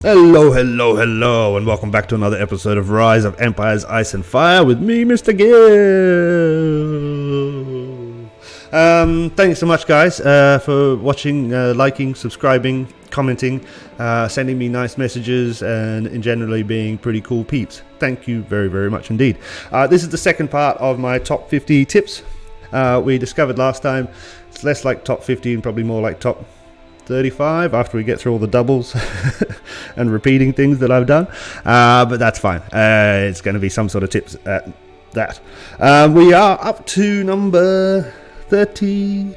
Hello, hello, hello, and welcome back to another episode of Rise of Empires Ice and Fire with me, Mr. Gill. Thanks so much, guys, for watching, liking, subscribing, commenting, sending me nice messages, and generally being pretty cool peeps. Thank you very, very much indeed. This is the second part of my top 50 tips. We discovered last time it's less like top 50 and probably more like top 35 after we get through all the doubles and repeating things that I've done, but that's fine. It's going to be some sort of tips at that. We are up to number 33.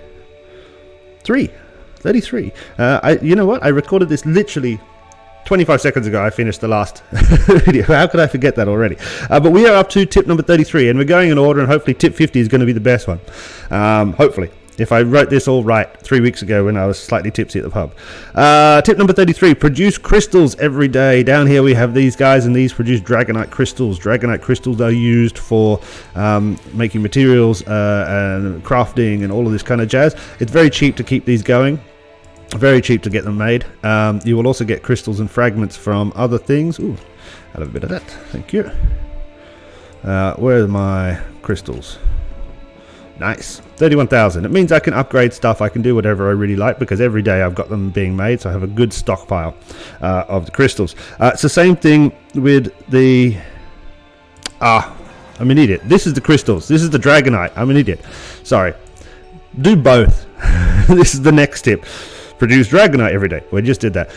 You know what? I recorded this literally 25 seconds ago. I finished the last video. How could I forget that already? But we are up to tip number 33, and we're going in order, and hopefully tip 50 is going to be the best one. Hopefully. If I wrote this all right 3 weeks ago when I was slightly tipsy at the pub. Tip number 33, produce crystals every day. Down here we have these guys, and these produce Dragonite crystals. Dragonite crystals are used for making materials and crafting and all of this kind of jazz. It's very cheap to keep these going. Very cheap to get them made. You will also get crystals and fragments from other things. Ooh, add a bit of that. Thank you. Where are my crystals? Nice. 31,000. It means I can upgrade stuff. I can do whatever I really like because every day I've got them being made, so I have a good stockpile of the crystals. It's the same thing with the... I'm an idiot. This is the crystals. This is the Dragonite. I'm an idiot. Sorry. Do both. This is the next tip. Produce Dragonite every day. We just did that.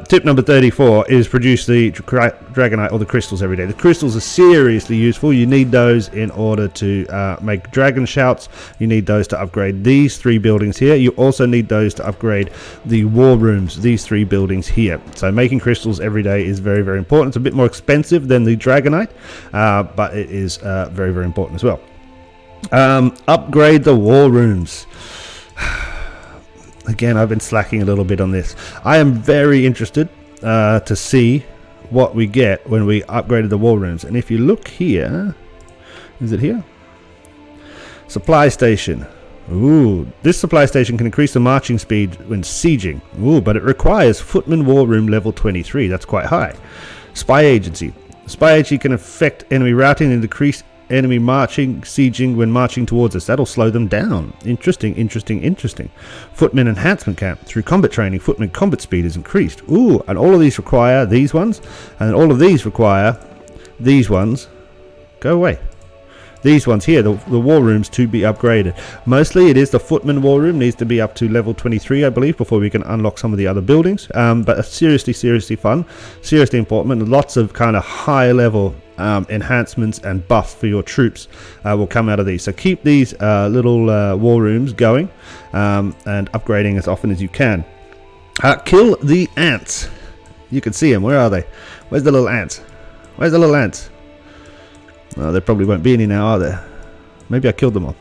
Tip number 34 is produce the Dragonite or the crystals every day. The crystals are seriously useful. You need those in order to make dragon shouts. You need those to upgrade these 3 buildings here. You also need those to upgrade the war rooms, these 3 buildings here. So making crystals every day is very, very important. It's a bit more expensive than the Dragonite, but it is very, very important as well. Upgrade the war rooms. Again, I've been slacking a little bit on this. I am very interested to see what we get when we upgraded the war rooms. And if you look here, is it here? Supply station. Ooh, this supply station can increase the marching speed when sieging. Ooh, but it requires Footman War Room level 23. That's quite high. Spy agency. Spy agency can affect enemy routing and decrease enemy marching, sieging when marching towards us. That'll slow them down. Interesting. Footman enhancement camp. Through combat training, Footman combat speed is increased. Ooh, and all of these require these ones, and all of these require these ones. Go away. These ones here, the war rooms to be upgraded. Mostly it is the Footman war room needs to be up to level 23, I believe, before we can unlock some of the other buildings. But seriously fun, seriously important. Lots of kind of high level enhancements and buffs for your troops will come out of these. So keep these little war rooms going and upgrading as often as you can. Kill the ants. You can see them. Where are they? Where's the little ants? Where's the little ants? Oh, there probably won't be any now, are there? Maybe I killed them all.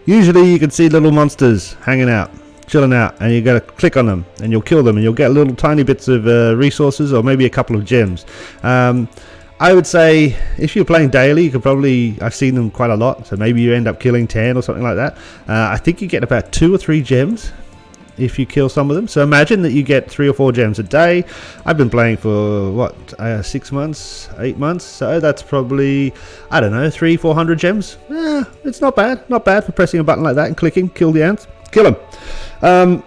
Usually you can see little monsters hanging out, chilling out, and you got to click on them and you'll kill them and you'll get little tiny bits of resources or maybe a couple of gems. I would say if you're playing daily, you could probably, I've seen them quite a lot, so maybe you end up killing 10 or something like that. I think you get about 2 or 3 gems if you kill some of them. So imagine that you get 3 or 4 gems a day. I've been playing for what, 6 months, 8 months, so that's probably, I don't know, 300-400 gems. It's not bad for pressing a button like that and clicking. Kill the ants, kill them.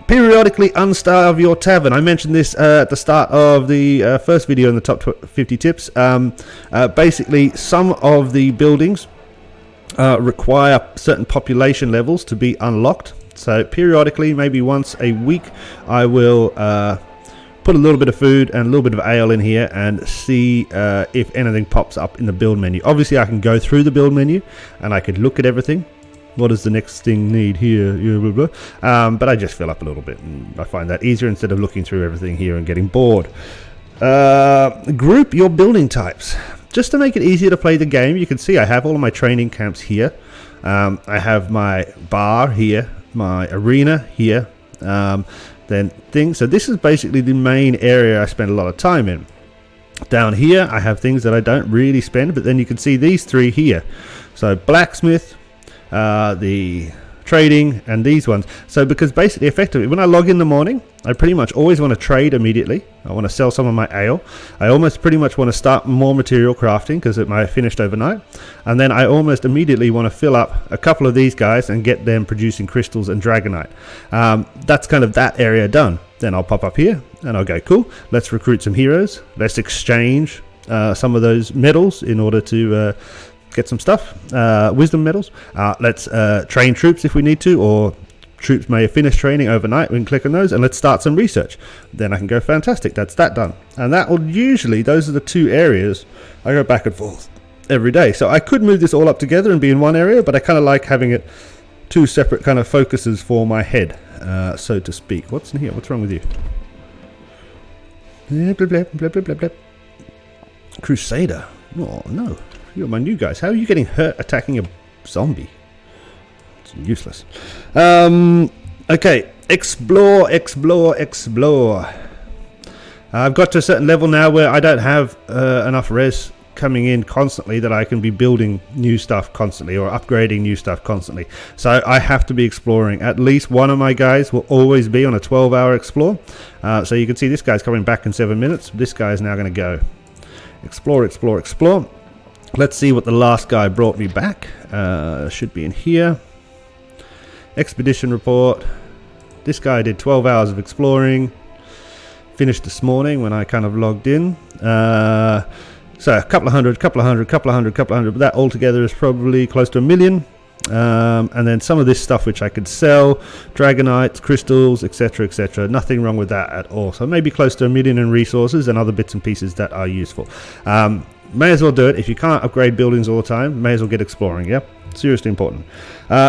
Periodically unstarve your tavern. I mentioned this at the start of the first video in the top 50 tips. Basically, some of the buildings require certain population levels to be unlocked. So periodically, maybe once a week, I will put a little bit of food and a little bit of ale in here and see if anything pops up in the build menu. Obviously, I can go through the build menu and I could look at everything. What does the next thing need here? Blah, blah, blah. But I just fill up a little bit, and I find that easier instead of looking through everything here and getting bored. Group your building types. Just to make it easier to play the game, you can see I have all of my training camps here. I have my bar here, my arena here, then things. So this is basically the main area I spend a lot of time in. Down here I have things that I don't really spend, but then you can see these 3 here. So blacksmith, the trading, and these ones. So because basically effectively when I log in the morning, I pretty much always want to trade immediately. I want to sell some of my ale. I almost pretty much want to start more material crafting because it might have finished overnight, and then I almost immediately want to fill up a couple of these guys and get them producing crystals and dragonite. That's kind of that area done. Then I'll pop up here and I'll go, cool, let's recruit some heroes, let's exchange some of those medals in order to get some stuff, wisdom medals. Let's train troops if we need to, or troops may have finished training overnight. We can click on those and let's start some research. Then I can go, fantastic, that's that done. And that will usually, those are the two areas I go back and forth every day. So I could move this all up together and be in one area, but I kind of like having it two separate kind of focuses for my head, so to speak. What's in here? What's wrong with you? Blah, blah, blah, blah, blah, blah. Crusader. Oh no, you're my new guys. How are you getting hurt attacking a zombie? It's useless. Okay, explore. I've got to a certain level now where I don't have enough res coming in constantly that I can be building new stuff constantly or upgrading new stuff constantly. So I have to be exploring. At least one of my guys will always be on a 12-hour explore. So you can see this guy's coming back in 7 minutes. This guy is now going to go explore. Let's see what the last guy brought me back. Should be in here. Expedition report. This guy did 12 hours of exploring. Finished this morning when I kind of logged in. So a couple of hundred, but that altogether is probably close to 1 million. And then some of this stuff which I could sell, dragonites, crystals, etc. Nothing wrong with that at all. So maybe close to 1 million in resources and other bits and pieces that are useful. May as well do it. If you can't upgrade buildings all the time, may as well get exploring. Yeah, seriously important.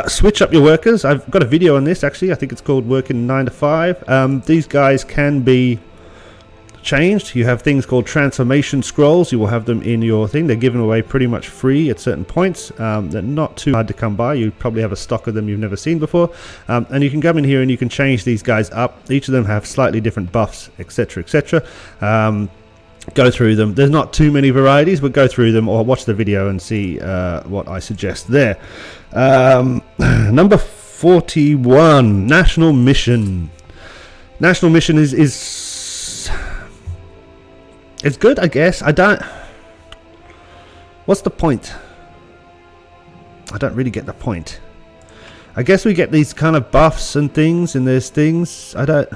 Switch up your workers. I've got a video on this actually. I think it's called working 9 to 5. These guys can be changed. You have things called transformation scrolls. You will have them in your thing. They're given away pretty much free at certain points. They're not too hard to come by. You probably have a stock of them you've never seen before, and you can come in here and you can change these guys up. Each of them have slightly different buffs, etc. Go through them. There's not too many varieties, but go through them or watch the video and see what I suggest there. Number 41, National Mission. National Mission is it's good, I guess. What's the point? I don't really get the point. I guess we get these kind of buffs and things, and there's things I don't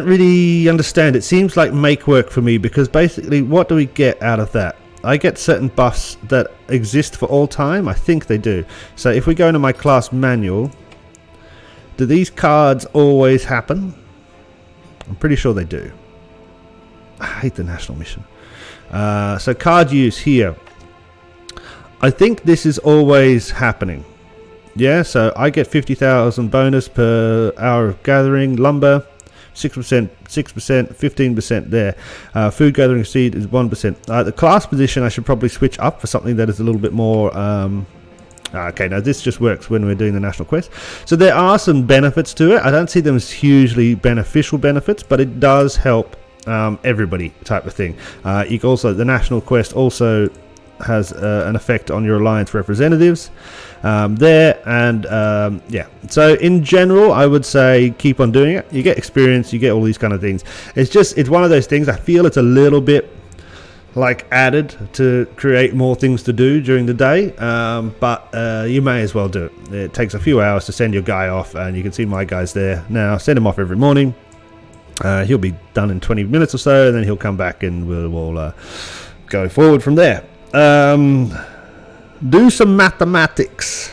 really understand. It seems like make work for me, because basically what do we get out of that? I get certain buffs that exist for all time. I think they do. So if we go into my class manual, do these cards always happen? I'm pretty sure they do. I hate the National Mission. So card use here. I think this is always happening. Yeah, so I get 50,000 bonus per hour of gathering. Lumber, 6%, 15% there. Food gathering seed is 1%. The class position I should probably switch up for something that is a little bit more... okay, now this just works when we're doing the national quest. So there are some benefits to it. I don't see them as hugely beneficial benefits, but it does help everybody type of thing. You can also, the national quest also has an effect on your alliance representatives there, and yeah, so in general I would say keep on doing it. You get experience, you get all these kind of things. It's one of those things I feel it's a little bit like added to create more things to do during the day, but you may as well do it. It takes a few hours to send your guy off, and you can see my guy's there now. Send him off every morning. He'll be done in 20 minutes or so, and then he'll come back and we'll go forward from there. Do some mathematics.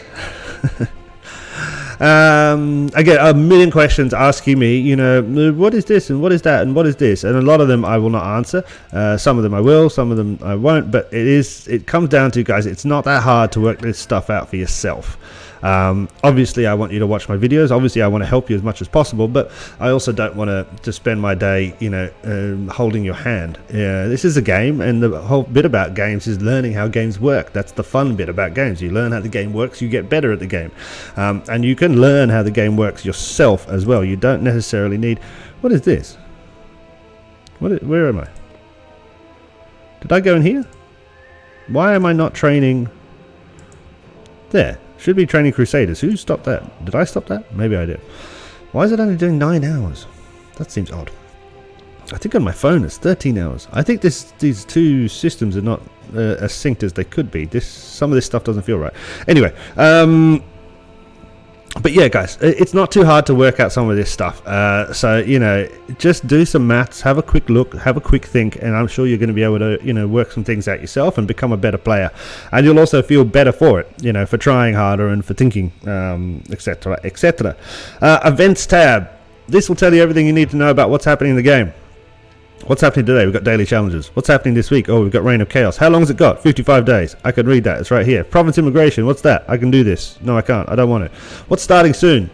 I get a million questions asking me, you know, what is this and what is that and what is this, and a lot of them I will not answer. Some of them I will, some of them I won't, but it comes down to, guys, it's not that hard to work this stuff out for yourself. Obviously I want you to watch my videos. Obviously I want to help you as much as possible, but I also don't want to spend my day, you know, holding your hand. This is a game, and the whole bit about games is learning how games work. That's the fun bit about games. You learn how the game works, you get better at the game, and you can learn how the game works yourself as well. You don't necessarily need... What is this? Where am I? Did I go in here? Why am I not training There. Should be training Crusaders. Who stopped that? Did I stop that? Maybe I did. Why is it only doing 9 hours? That seems odd. I think on my phone it's 13 hours. I think these two systems are not as synced as they could be. Some of this stuff doesn't feel right. Anyway, but yeah, guys, it's not too hard to work out some of this stuff. So, you know, just do some maths, have a quick look, have a quick think, and I'm sure you're going to be able to, you know, work some things out yourself and become a better player. And you'll also feel better for it, you know, for trying harder and for thinking, etc., etc. Events tab. This will tell you everything you need to know about what's happening in the game. What's happening today? We've got daily challenges. What's happening this week? Oh, we've got Reign of Chaos. How long's it got? 55 days. I can read that. It's right here. Province Immigration. What's that? I can do this. No, I can't. I don't want it. What's starting soon?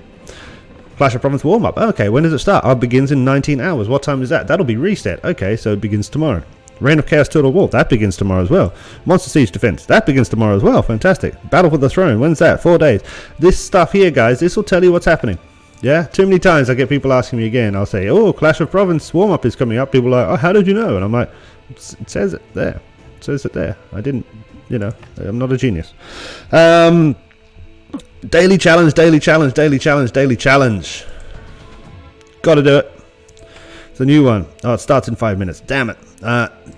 Clash of Province warm-up. Okay, when does it start? Oh, it begins in 19 hours. What time is that? That'll be reset. Okay, so it begins tomorrow. Reign of Chaos Total War. That begins tomorrow as well. Monster Siege Defense. That begins tomorrow as well. Fantastic. Battle for the Throne. When's that? 4 days. This stuff here, guys, this will tell you what's happening. Yeah, too many times I get people asking me again. I'll say, oh, Clash of Province warm-up is coming up. People are like, oh, how did you know? And I'm like, it says it there. It says it there. I didn't, you know, I'm not a genius. Daily challenge, daily challenge, daily challenge, daily challenge. Got to do it. It's a new one. Oh, it starts in 5 minutes. Damn it.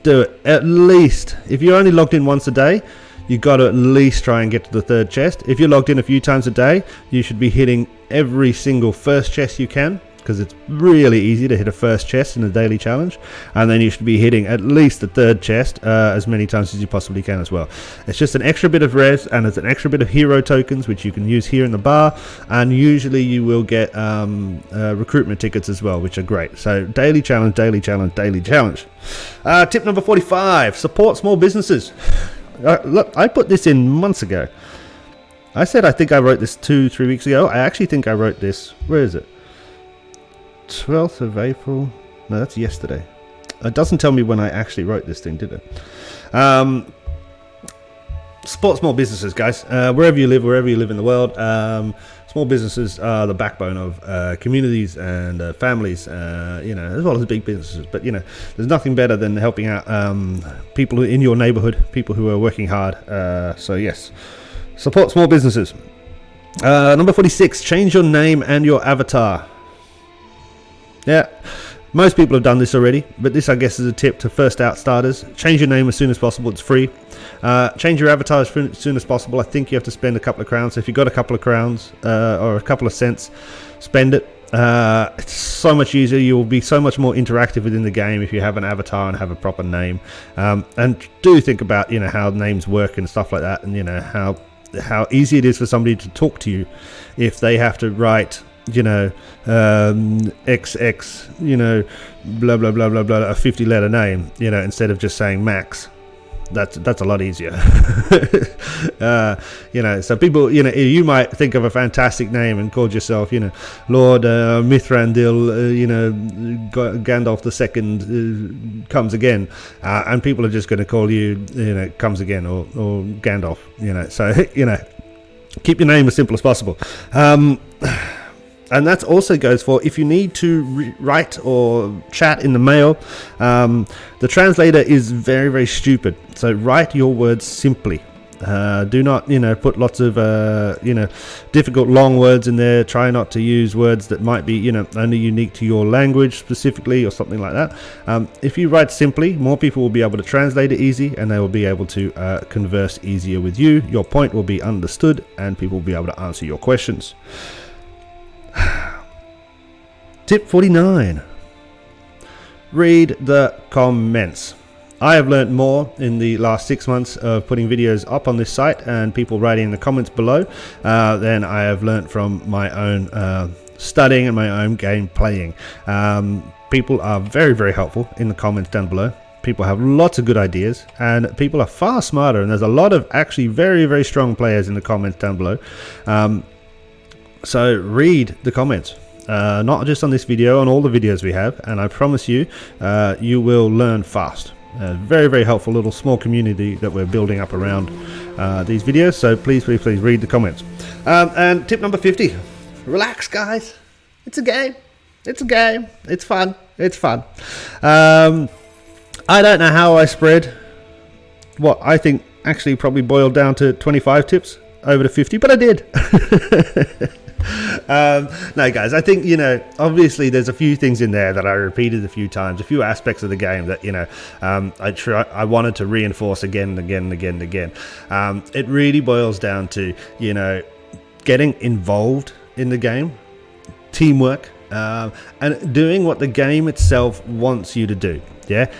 Do it. At least, if you're only logged in once a day, you got to at least try and get to the 3rd chest. If you're logged in a few times a day, you should be hitting every single first chest you can, because it's really easy to hit a first chest in a daily challenge, and then you should be hitting at least the 3rd chest as many times as you possibly can as well. It's just an extra bit of res, and it's an extra bit of hero tokens which you can use here in the bar, and usually you will get recruitment tickets as well, which are great. So daily challenge, daily challenge, daily challenge. Tip number 45, support small businesses. Look, I put this in months ago. I said I think I wrote this 2-3 weeks ago. I actually think I wrote this, where is it? 12th of April. No, that's yesterday. It doesn't tell me when I actually wrote this thing, did it? Support small businesses, guys. Wherever you live in the world. Small businesses are the backbone of communities and families, you know, as well as big businesses. But, you know, there's nothing better than helping out people in your neighborhood, people who are working hard. So, yes, support small businesses. Number 46, change your name and your avatar. Yeah, most people have done this already, but this, I guess, is a tip to first out starters. Change your name as soon as possible. It's free. Change your avatar as soon as possible. I think you have to spend a couple of crowns. So if you've got a couple of crowns or a couple of cents, spend it. It's so much easier. You will be so much more interactive within the game if you have an avatar and have a proper name. And do think about, you know, how names work and stuff like that, and, you know, how easy it is for somebody to talk to you if they have to write, you know, XX, you know, blah blah blah blah blah, a 50-letter name, you know, instead of just saying Max. That's a lot easier. You know, so people, you know, you might think of a fantastic name and call yourself, you know, Lord Mithrandil, you know, Gandalf II comes again, and people are just going to call you, you know, comes again, or Gandalf, you know. So, you know, keep your name as simple as possible. And that also goes for if you need to write or chat in the mail. The translator is very, very stupid. So write your words simply. Do not, you know, put lots of, you know, difficult long words in there. Try not to use words that might be, you know, only unique to your language specifically or something like that. If you write simply, more people will be able to translate it easy, and they will be able to converse easier with you. Your point will be understood, and people will be able to answer your questions. Tip 49. Read the comments. I have learned more in the last 6 months of putting videos up on this site and people writing in the comments below than I have learned from my own studying and my own game playing. People are very, very helpful in the comments down below. People have lots of good ideas, and people are far smarter, and there's a lot of actually very, very strong players in the comments down below. So read the comments, not just on this video, on all the videos we have, and I promise you, you will learn fast. Very, very helpful little small community that we're building up around these videos, so please, please, please read the comments. And tip number 50, relax, guys. It's a game. It's a game. It's fun. It's fun. I don't know how I spread what I think actually probably boiled down to 25 tips over to 50, but I did. No, guys, I think, you know, obviously there's a few things in there that I repeated a few times, a few aspects of the game that, you know, I wanted to reinforce again and again and again and again. It really boils down to, you know, getting involved in the game, teamwork, and doing what the game itself wants you to do. Yeah,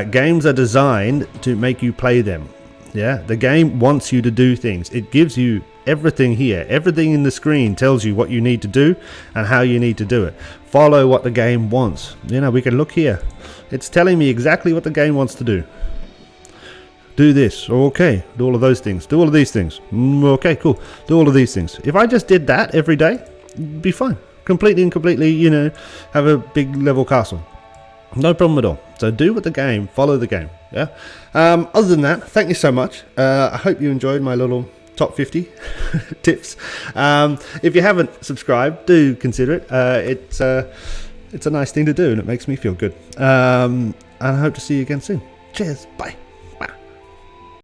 games are designed to make you play them. Yeah, the game wants you to do things. It gives you everything here. Everything in the screen tells you what you need to do and how you need to do it. Follow what the game wants. You know, we can look here. It's telling me exactly what the game wants to do. Do this. Okay. Do all of those things. Do all of these things. Okay, cool. Do all of these things. If I just did that every day, it'd be fine. Completely, you know, have a big level castle. No problem at all. So do what the game, follow the game. Yeah. Other than that, thank you so much. I hope you enjoyed my little top 50 tips. If you haven't subscribed, do consider it. It's a nice thing to do, and it makes me feel good. And I hope to see you again soon. Cheers. Bye.